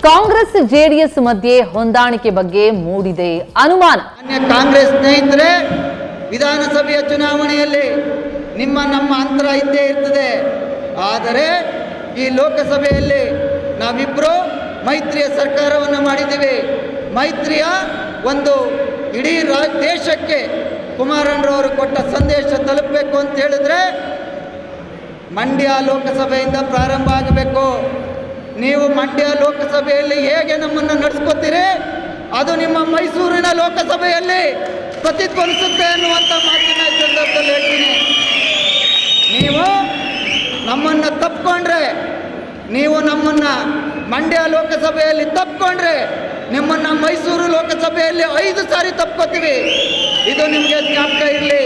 Congress JDS ಮಧ್ಯೆ ಹೊಂದಾಣಿಕೆ ಬಗ್ಗೆ ಮೂಡಿದೆ ಅನುಮಾನ. ಕಾಂಗ್ರೆಸ್ ಸ್ನೇಹಿತರೆ, ವಿಧಾನಸಭೆಯ ಚುನಾವಣೆಯಲ್ಲಿ ನಮ್ಮ ಅಂತರ ಇದ್ದೇ ಇರ್ತದೆ. ಆದರೆ ಈ ಲೋಕಸಭೆಯಲ್ಲಿ ನಾವಿಬ್ಬರು ಮೈತ್ರಿಯ ಸರ್ಕಾರವನ್ನು ಮಾಡಿದ್ದೀವಿ. ಮೈತ್ರಿಯ ಒಂದು ಇಡೀ ದೇಶಕ್ಕೆ ಕುಮಾರಣ್ಣರವರು ಕೊಟ್ಟ ಸಂದೇಶ ತಲುಪಬೇಕು ಅಂತ ಹೇಳಿದ್ರೆ ಮಂಡ್ಯ ಲೋಕಸಭೆಯಿಂದ ಪ್ರಾರಂಭ ಆಗಬೇಕು. ನೀವು ಮಂಡ್ಯ ಲೋಕಸಭೆಯಲ್ಲಿ ಹೇಗೆ ನಮ್ಮನ್ನು ನಡೆಸ್ಕೊತೀರಿ, ಅದು ನಿಮ್ಮ ಮೈಸೂರಿನ ಲೋಕಸಭೆಯಲ್ಲಿ ಪ್ರತಿಧ್ವನಿಸುತ್ತೆ ಅನ್ನುವಂಥ ಮಾತಿನ ಸಂದರ್ಭದಲ್ಲಿ ಹೇಳ್ತೀನಿ. ನೀವು ನಮ್ಮನ್ನು ತಪ್ಪಿಕೊಂಡ್ರೆ, ನೀವು ನಮ್ಮನ್ನು ಮಂಡ್ಯ ಲೋಕಸಭೆಯಲ್ಲಿ ತಪ್ಪಿಕೊಂಡ್ರೆ ನಿಮ್ಮನ್ನು ಮೈಸೂರು ಲೋಕಸಭೆಯಲ್ಲಿ 5 ಸಾರಿ ತಪ್ಪಿಕೊತೀವಿ. ಇದು ನಿಮಗೆ ಜ್ಞಾಪಕ ಇರಲಿ.